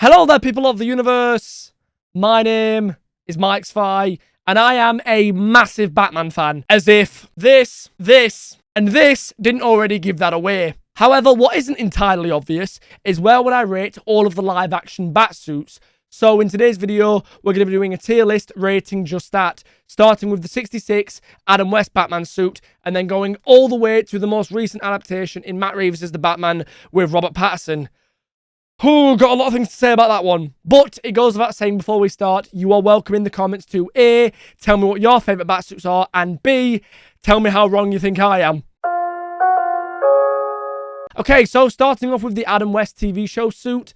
Hello there, people of the universe. My name is MichSciFi, and I am a massive Batman fan. As if this, and this didn't already give that away. However, what isn't entirely obvious is where would I rate all of the live-action Batsuits. So in today's video, we're going to be doing a tier list rating just that, starting with the 66 Adam West Batman suit, and then going all the way to the most recent adaptation in Matt Reeves' The Batman with Robert Pattinson. Got a lot of things to say about that one. But it goes without saying before we start, you are welcome in the comments to A, tell me what your favourite Batsuits are, and B, tell me how wrong you think I am. Okay, so starting off with the Adam West TV show suit,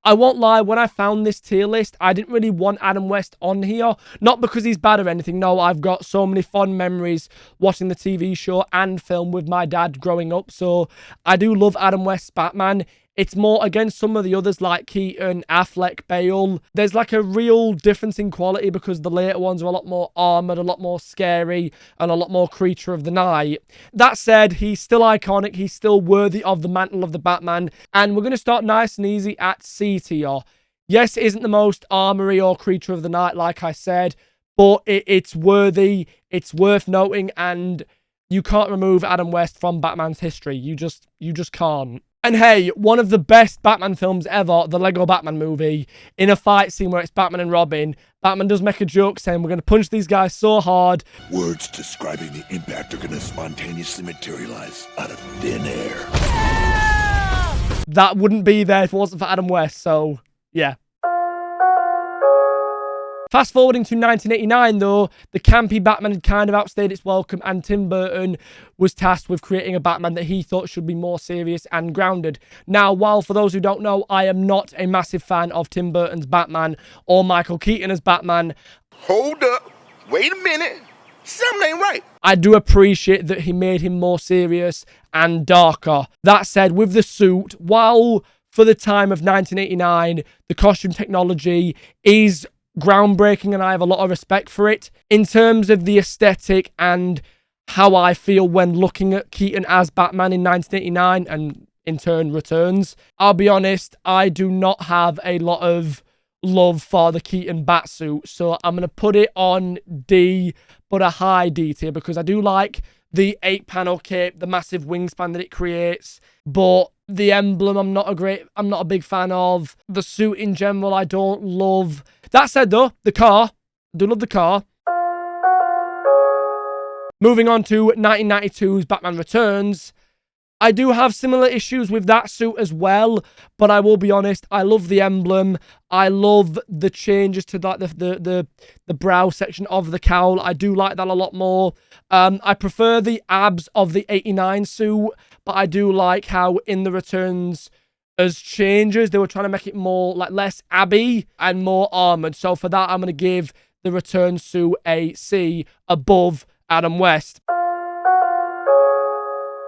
I won't lie, when I found this tier list, I didn't really want Adam West on here. Not because he's bad or anything, no, I've got so many fond memories watching the TV show and film with my dad growing up, so I do love Adam West's Batman. It's more against some of the others like Keaton, Affleck, Bale. There's like a real difference in quality because the later ones are a lot more armoured, a lot more scary, and a lot more creature of the night. That said, he's still iconic, he's still worthy of the mantle of the Batman, and we're going to start nice and easy at C tier. Yes, it isn't the most armoury or creature of the night, like I said, but it's worthy, it's worth noting, and you can't remove Adam West from Batman's history. You just can't. And hey, one of the best Batman films ever, the Lego Batman movie, in a fight scene where it's Batman and Robin, Batman does make a joke saying, we're going to punch these guys so hard. Words describing the impact are going to spontaneously materialize out of thin air. That wouldn't be there if it wasn't for Adam West, so yeah. Fast forwarding to 1989 though, the campy Batman had kind of outstayed its welcome and Tim Burton was tasked with creating a Batman that he thought should be more serious and grounded. Now, while for those who don't know, I am not a massive fan of Tim Burton's Batman or Michael Keaton as Batman. Hold up. Wait a minute. Something ain't right. I do appreciate that he made him more serious and darker. That said, with the suit, while for the time of 1989, the costume technology is groundbreaking and I have a lot of respect for it, in terms of the aesthetic and how I feel when looking at Keaton as Batman in 1989 and in turn Returns, I'll be honest, I do not have a lot of love for the Keaton Batsuit, so I'm going to put it on D, but a high D tier, because I do like the 8-panel cape, the massive wingspan that it creates, but the emblem I'm not a big fan of. The suit in general I don't love. That said though, the car, I do love the car. Moving on to 1992's Batman Returns, I do have similar issues with that suit as well, but I will be honest, I love the emblem. I love the changes to like the brow section of the cowl. I do like that a lot more. I prefer the abs of the 89 suit, but I do like how in the Returns as changes, they were trying to make it more like less abby and more armored. So for that, I'm going to give the Return suit a C above Adam West.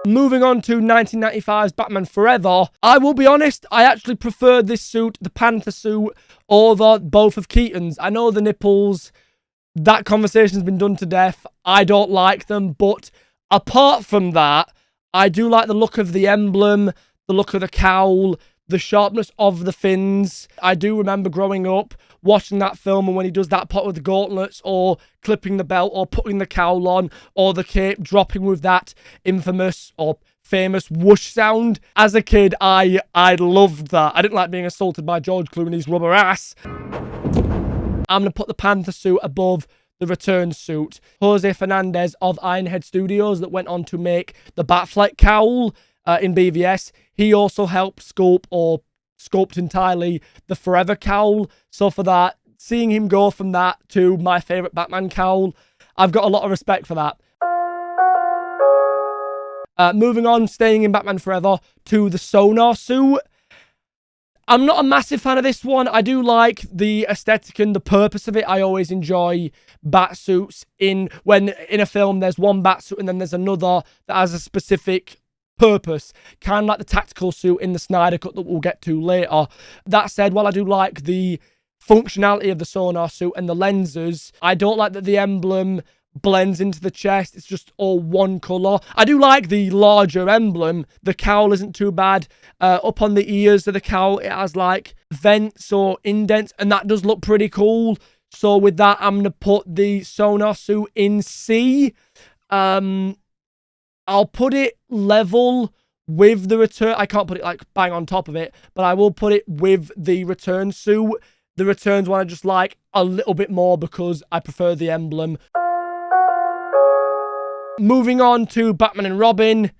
Moving on to 1995's Batman Forever, I will be honest, I actually preferred this suit, the Panther suit, over both of Keaton's. I know the nipples, that conversation's been done to death. I don't like them, but apart from that, I do like the look of the emblem, the look of the cowl, the sharpness of the fins. I do remember growing up, watching that film, and when he does that part with the gauntlets, or clipping the belt, or putting the cowl on, or the cape dropping with that infamous or famous whoosh sound. As a kid, I loved that. I didn't like being assaulted by George Clooney's rubber ass. I'm going to put the Panther suit above the Return suit. Jose Fernandez of Ironhead Studios, that went on to make the Batfleck cowl in BVS, he also helped sculpt entirely the Forever cowl. So for that, seeing him go from that to my favourite Batman cowl, I've got a lot of respect for that. Moving on, staying in Batman Forever, to the Sonar suit. I'm not a massive fan of this one. I do like the aesthetic and the purpose of it. I always enjoy Batsuits when in a film there's one Batsuit and then there's another that has a specific purpose, kind of like the tactical suit in the Snyder cut that we'll get to later. That said, while I do like the functionality of the Sonar suit and the lenses, I don't like that the emblem blends into the chest. It's just all one colour. I do like the larger emblem. The cowl isn't too bad. Up on the ears of the cowl, it has like vents or indents, and that does look pretty cool. So with that, I'm going to put the Sonar suit in C. I'll put it level with the return. I can't put it like bang on top of it, but I will put it with the return suit. The returns one I just like a little bit more because I prefer the emblem. Moving on to Batman and Robin,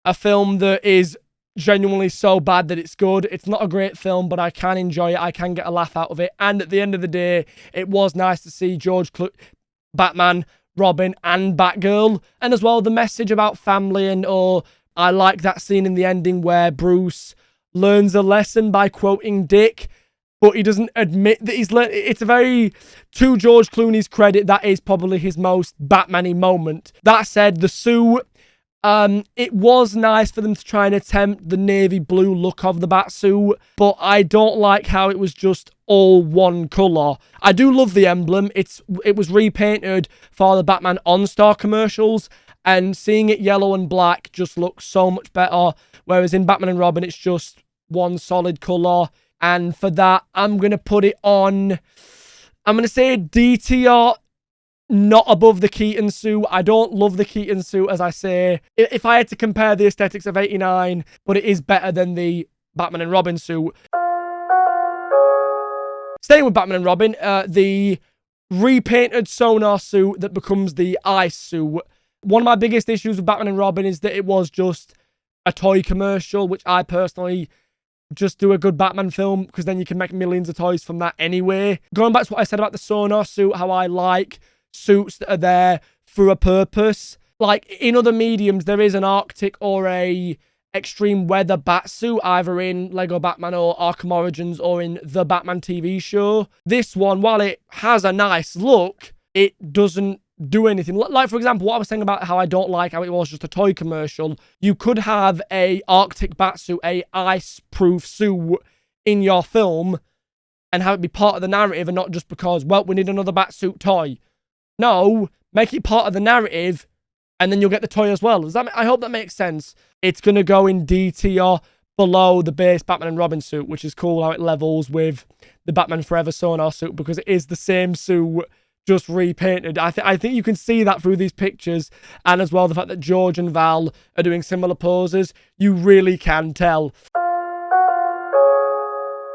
a film that is genuinely so bad that it's good. It's not a great film, but I can enjoy it. I can get a laugh out of it. And at the end of the day, it was nice to see Batman, Robin, and Batgirl. And as well, the message about family and I like that scene in the ending where Bruce learns a lesson by quoting Dick, but he doesn't admit that he's learned. It's a very, to George Clooney's credit, that is probably his most Batman-y moment. That said, the suit, it was nice for them to try and attempt the navy blue look of the Batsuit, but I don't like how it was just all one colour. I do love the emblem. It was repainted for the Batman OnStar commercials, and seeing it yellow and black just looks so much better, whereas in Batman and Robin, it's just one solid colour. And for that, I'm going to put it on, I'm going to say D tier, not above the Keaton suit. I don't love the Keaton suit, as I say. If I had to compare the aesthetics of 89, but it is better than the Batman and Robin suit. Staying with Batman and Robin, the repainted Sonar suit that becomes the Ice suit. One of my biggest issues with Batman and Robin is that it was just a toy commercial, which I personally just do a good Batman film, because then you can make millions of toys from that anyway. Going back to what I said about the Sonar suit, how I like suits that are there for a purpose. Like in other mediums, there is an Arctic or a extreme weather bat suit, either in Lego Batman or Arkham Origins or in the Batman TV show. This one, while it has a nice look, it doesn't do anything. Like, for example, what I was saying about how I don't like how it was just a toy commercial. You could have a Arctic batsuit, a ice-proof suit in your film, and have it be part of the narrative, and not just because, well, we need another batsuit toy. No, make it part of the narrative, and then you'll get the toy as well. I hope that makes sense. It's going to go in D tier below the base Batman and Robin suit, which is cool how it levels with the Batman Forever Sonar suit, because it is the same suit, just repainted. I think you can see that through these pictures, and as well the fact that George and Val are doing similar poses. You really can tell.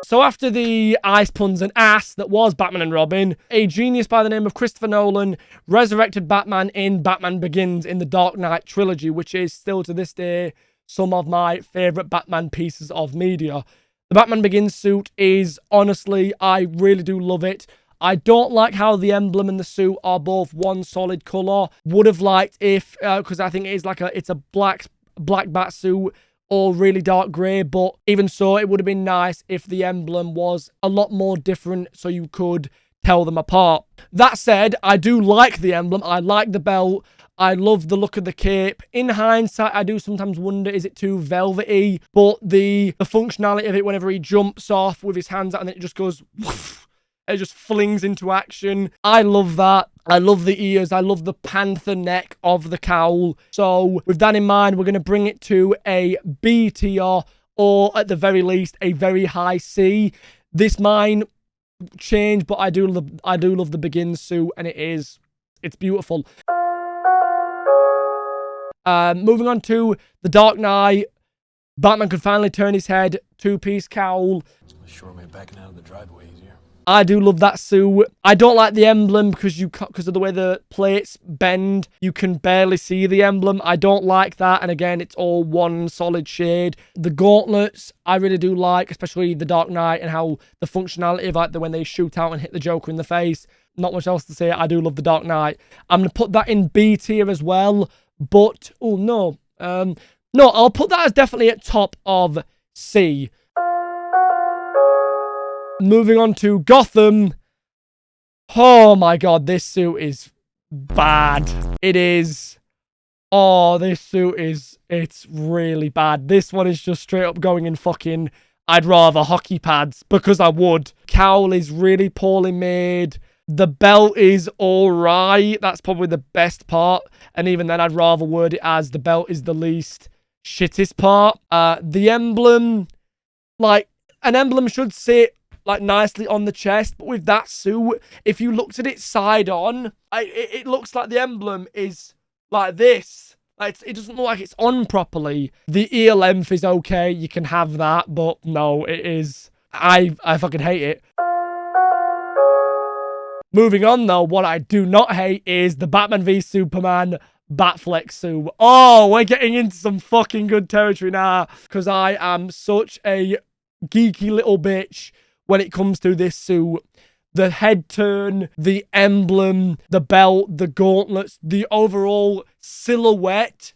So after the ice puns and ass that was Batman and Robin, a genius by the name of Christopher Nolan resurrected Batman in Batman Begins in the Dark Knight trilogy, which is still to this day some of my favourite Batman pieces of media. The Batman Begins suit is, honestly, I really do love it. I don't like how the emblem and the suit are both one solid colour. Would have liked if, because I think it is like it's a black bat suit or really dark grey, but even so, it would have been nice if the emblem was a lot more different so you could tell them apart. That said, I do like the emblem. I like the belt. I love the look of the cape. In hindsight, I do sometimes wonder, is it too velvety? But the functionality of it, whenever he jumps off with his hands out and then it just goes woof, it just flings into action. I love that. I love the ears. I love the panther neck of the cowl. So with that in mind, we're going to bring it to a B tier, or at the very least, a very high C. This mine change, but I do love the Begins suit, and it's beautiful. Moving on to the Dark Knight. Batman could finally turn his head. Two-piece cowl. Short way backing out of the driveway easier. I do love that suit. I don't like the emblem because of the way the plates bend. You can barely see the emblem. I don't like that. And again, it's all one solid shade. The gauntlets, I really do like, especially the Dark Knight and how the functionality of like when they shoot out and hit the Joker in the face. Not much else to say. I do love the Dark Knight. I'm going to put that in B tier as well. But, oh no. No, I'll put that as definitely at top of C. Moving on to Gotham. Oh my god, this suit is bad. It is. Oh, this suit is. It's really bad. This one is just straight up going in fucking, I'd rather hockey pads, because I would. Cowl is really poorly made. The belt is all right. That's probably the best part. And even then, I'd rather word it as the belt is the least shittest part. The emblem, like, an emblem should sit like nicely on the chest, but with that suit, if you looked at it side on, it looks like the emblem is like this. Like, it doesn't look like it's on properly. The ear length is okay, you can have that, but no, it is. I fucking hate it. Moving on though, what I do not hate is the Batman v Superman Batfleck suit. Oh, we're getting into some fucking good territory now, because I am such a geeky little bitch when it comes to this suit. The head turn, the emblem, the belt, the gauntlets, the overall silhouette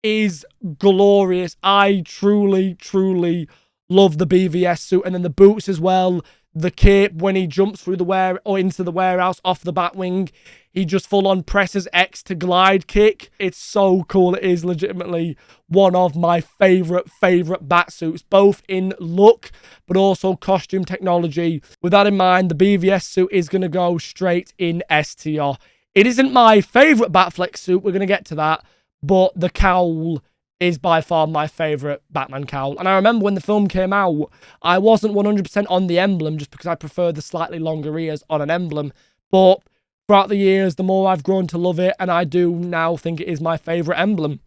is glorious. I truly, truly love the BVS suit. And then the boots as well. The cape when he jumps through the into the warehouse off the Batwing. He just full on presses X to glide kick. It's so cool. It is legitimately one of my favorite bat suits, both in look, but also costume technology. With that in mind, the BVS suit is going to go straight in S tier. It isn't my favorite Batfleck suit. We're going to get to that, but the cowl is by far my favorite Batman cowl. And I remember when the film came out, I wasn't 100% on the emblem just because I prefer the slightly longer ears on an emblem. But throughout the years, the more I've grown to love it, and I do now think it is my favorite emblem.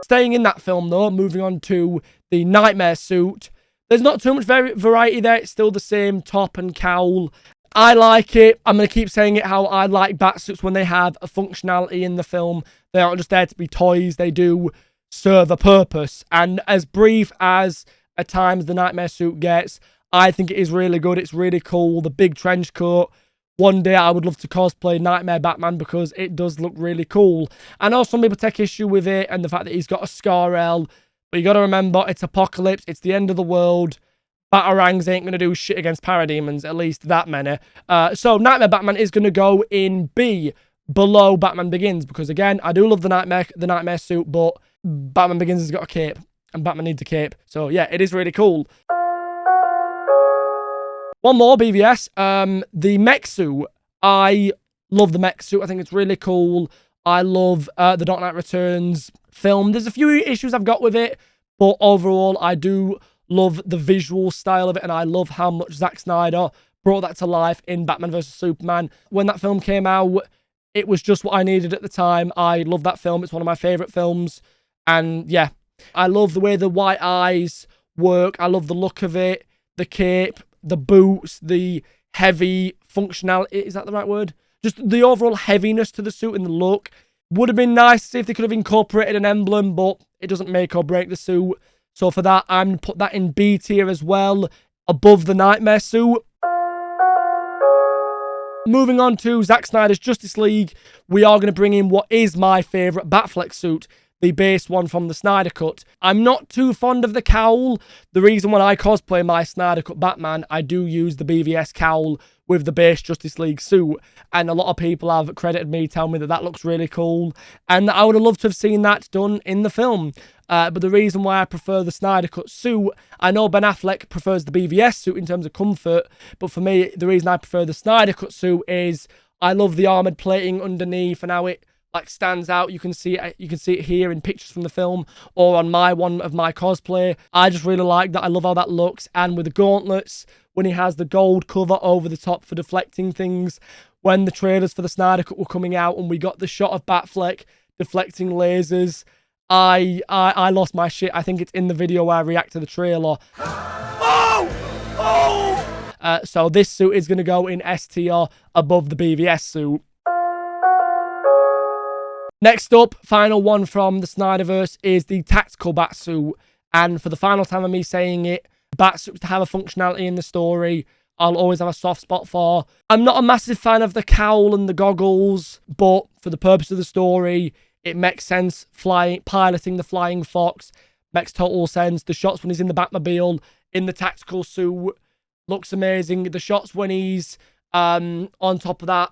Staying in that film though, moving on to the Knightmare suit. There's not too much variety there. It's still the same top and cowl. I like it. I'm going to keep saying it how I like batsuits when they have a functionality in the film. They aren't just there to be toys. They do serve a purpose. And as brief as at times the Knightmare suit gets, I think it is really good. It's really cool. The big trench coat. One day I would love to cosplay Knightmare Batman because it does look really cool. I know some people take issue with it and the fact that he's got a Scar-L. But you got to remember, it's Apocalypse. It's the end of the world. Batarangs ain't going to do shit against parademons, at least that many. So Knightmare Batman is going to go in B, below Batman Begins, because again, I do love the Knightmare suit, but Batman Begins has got a cape, and Batman needs a cape. So yeah, it is really cool. One more BVS, the Mech suit. I love the Mech suit. I think it's really cool. I love the Dark Knight Returns film. There's a few issues I've got with it, but overall, I do love the visual style of it, and I love how much Zack Snyder brought that to life in Batman vs. Superman. When that film came out, it was just what I needed at the time. I love that film. It's one of my favourite films. And yeah, I love the way the white eyes work. I love the look of it, the cape, the boots, the heavy functionality. Is that the right word? Just the overall heaviness to the suit and the look. Would have been nice to see if they could have incorporated an emblem, but it doesn't make or break the suit. So for that, I'm going to put that in B tier as well, above the Knightmare suit. Moving on to Zack Snyder's Justice League, we are going to bring in what is my favourite Batfleck suit, the base one from the Snyder Cut. I'm not too fond of the cowl. The reason when I cosplay my Snyder Cut Batman, I do use the BVS cowl with the base Justice League suit. And a lot of people have credited me, telling me that that looks really cool. And I would have loved to have seen that done in the film. But the reason why I prefer the Snyder Cut suit, I know Ben Affleck prefers the BVS suit in terms of comfort. But for me, the reason I prefer the Snyder Cut suit is I love the armoured plating underneath and how it like stands out. You can see it here in pictures from the film or on my one of my cosplay. I just really like that. I love how that looks. And with the gauntlets, when he has the gold cover over the top for deflecting things, when the trailers for the Snyder Cut were coming out and we got the shot of Batfleck deflecting lasers, I lost my shit. I think it's in the video where I react to the trailer. So this suit is going to go in S tier above the BVS suit. Next up, final one from the Snyderverse is the tactical Batsuit. And for the final time of me saying it, Batsuits to have a functionality in the story, I'll always have a soft spot for. I'm not a massive fan of the cowl and the goggles, but for the purpose of the story, it makes sense. Piloting the Flying Fox makes total sense. The shots when he's in the Batmobile, in the tactical suit, looks amazing. The shots when he's on top of that,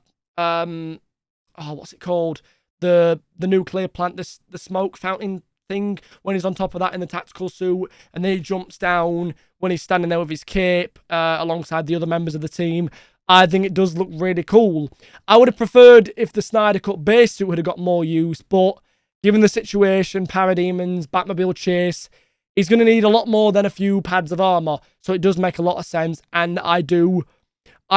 what's it called? The nuclear plant, the smoke fountain thing, when he's on top of that in the tactical suit, and then he jumps down when he's standing there with his cape alongside the other members of the team. I think it does look really cool. I would have preferred if the Snyder Cut base suit would have got more use, but given the situation, Parademons, Batmobile Chase, he's going to need a lot more than a few pads of armor. So it does make a lot of sense, and I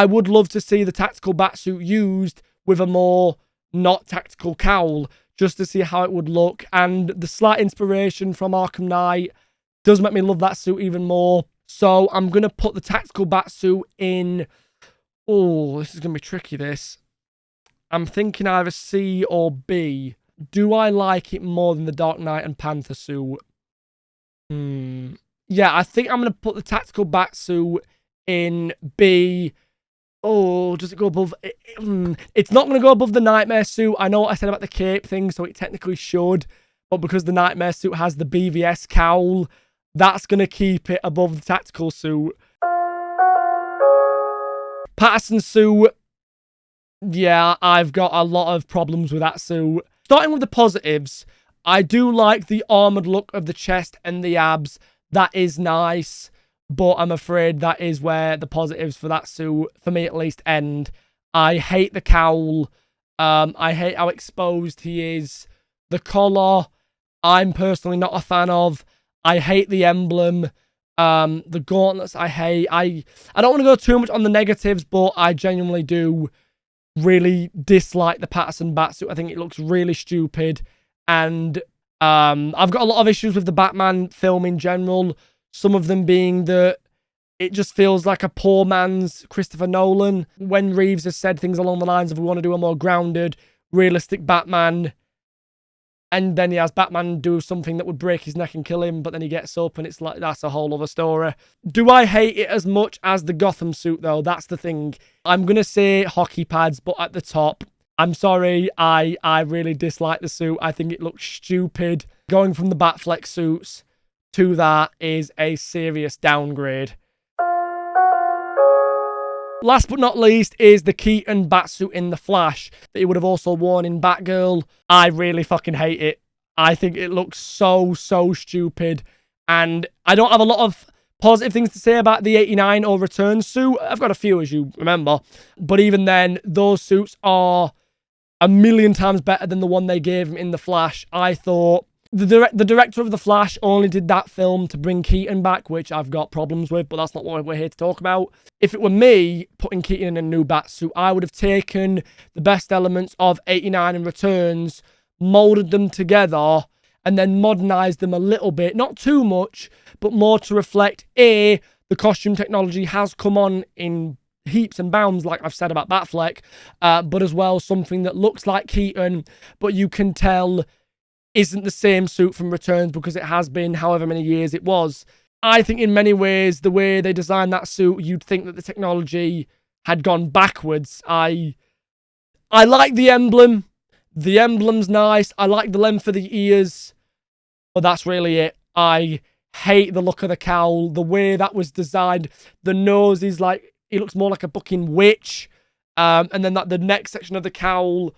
would love to see the tactical batsuit used with a more not tactical cowl, just to see how it would look. And the slight inspiration from Arkham Knight does make me love that suit even more. So I'm going to put the tactical batsuit in... Oh, this is going to be tricky, this. I'm thinking either C or B. Do I like it more than the Dark Knight and Panther suit? Yeah, I think I'm going to put the tactical batsuit in B. Oh, does it go above... It's not going to go above the Knightmare suit. I know what I said about the cape thing, so it technically should. But because the Knightmare suit has the BVS cowl, that's going to keep it above the tactical suit. Patterson's suit, yeah, I've got a lot of problems with that suit. Starting with the positives, I do like the armoured look of the chest and the abs. That is nice, but I'm afraid that is where the positives for that suit, for me at least, end. I hate the cowl. I hate how exposed he is. The collar, I'm personally not a fan of. I hate the emblem. The gauntlets I hate. I don't want to go too much on the negatives, but I genuinely do really dislike the Patterson batsuit. I think it looks really stupid. And I've got a lot of issues with the Batman film in general. Some of them being that it just feels like a poor man's Christopher Nolan. When Reeves has said things along the lines of, we want to do a more grounded, realistic Batman, and then he has Batman do something that would break his neck and kill him, but then he gets up and it's like, that's a whole other story. Do I hate it as much as the Gotham suit, though? That's the thing. I'm going to say hockey pads, but at the top. I'm sorry, I really dislike the suit. I think it looks stupid. Going from the Batfleck suits to that is a serious downgrade. Last but not least is the Keaton batsuit in The Flash that he would have also worn in Batgirl. I really fucking hate it. I think it looks so stupid. And I don't have a lot of positive things to say about the 89 or Return suit. I've got a few, as you remember. But even then, those suits are a million times better than the one they gave him in The Flash. I thought the director of The Flash only did that film to bring Keaton back, which I've got problems with, but that's not what we're here to talk about. If it were me putting Keaton in a new batsuit, I would have taken the best elements of 89 and Returns, molded them together, and then modernized them a little bit. Not too much, but more to reflect, A, the costume technology has come on in heaps and bounds, like I've said about Batfleck, but as well something that looks like Keaton, but you can tell isn't the same suit from Returns because it has been however many years it was. I think in many ways, the way they designed that suit, you'd think that the technology had gone backwards. I like the emblem. The emblem's nice. I like the length of the ears, but that's really it. I hate the look of the cowl, the way that was designed. The nose is like, it looks more like a fucking witch. And then the neck section of the cowl,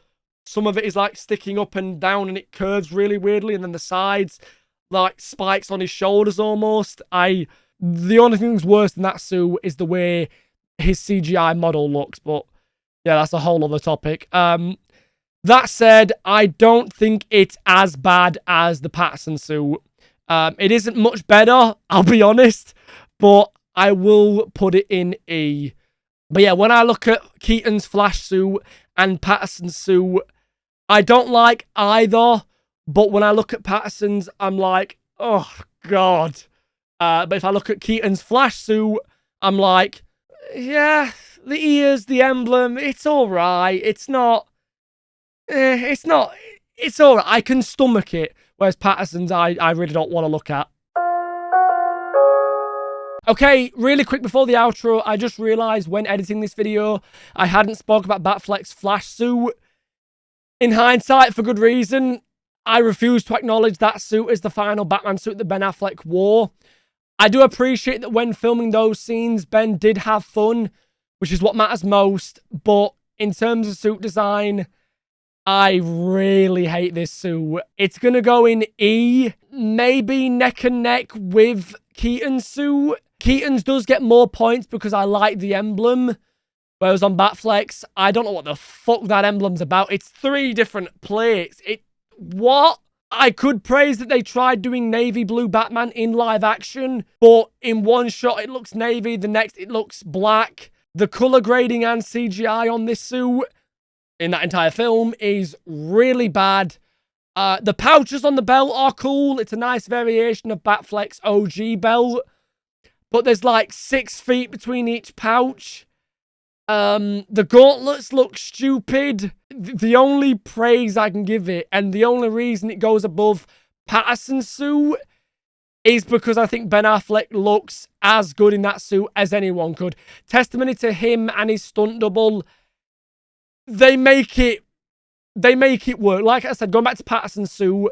some of it is like sticking up and down and it curves really weirdly. And then the sides, like spikes on his shoulders almost. The only thing that's worse than that suit is the way his CGI model looks. But yeah, that's a whole other topic. That said, I don't think it's as bad as the Patterson suit. It isn't much better, I'll be honest. But I will put it in E. But yeah, when I look at Keaton's Flash suit and Patterson's suit, I don't like either. But when I look at Patterson's, I'm like, oh, God. But if I look at Keaton's Flash suit, I'm like, yeah, the ears, the emblem, it's all right. It's not, it's all right. I can stomach it. Whereas Patterson's, I really don't want to look at. Okay, really quick before the outro, I just realised when editing this video, I hadn't spoke about Batfleck's Flash suit. In hindsight, for good reason, I refuse to acknowledge that suit as the final Batman suit that Ben Affleck wore. I do appreciate that when filming those scenes, Ben did have fun, which is what matters most. But in terms of suit design, I really hate this suit. It's going to go in E, maybe neck and neck with Keaton's suit. Keaton's does get more points because I like the emblem, Whereas on Batfleck's, I don't know what the fuck that emblem's about. It's 3 different plates. What? I could praise that they tried doing navy blue Batman in live action, but in one shot it looks navy, the next it looks black. The color grading and CGI on this suit in that entire film is really bad. The pouches on the belt are cool. It's a nice variation of Batfleck's OG belt, but there's like 6 feet between each pouch. The gauntlets look stupid. The only praise I can give it, and the only reason it goes above Patterson's suit, is because I think Ben Affleck looks as good in that suit as anyone could. Testimony to him and his stunt double. They make it work. Like I said, going back to Patterson's suit,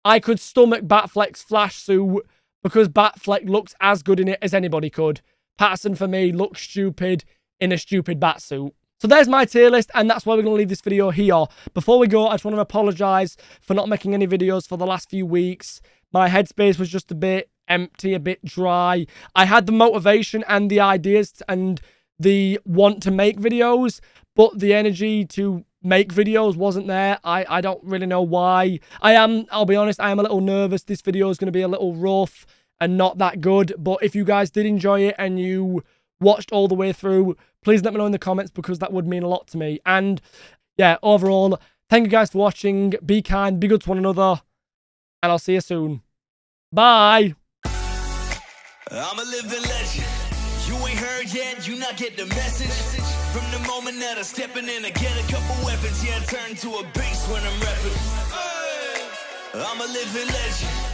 I could stomach Batfleck's Flash suit because Batfleck looks as good in it as anybody could. Patterson, for me, looks stupid in a stupid bat suit. So there's my tier list, and that's why we're going to leave this video here. Before we go, I just want to apologize for not making any videos for the last few weeks. My headspace was just a bit empty, a bit dry. I had the motivation and the ideas and the want to make videos, but the energy to make videos wasn't there. I don't really know why. I'll be honest, I am a little nervous. This video is going to be a little rough and not that good, but if you guys did enjoy it and you watched all the way through, please let me know in the comments because that would mean a lot to me. And yeah, overall, thank you guys for watching. Be kind, be good to one another, and I'll see you soon. Bye. I'm a living legend. You ain't heard yet, you not get the message. From the moment that I'm stepping in, I get a couple weapons. Yeah, I turn to a beast when I'm repping. I'm a living legend.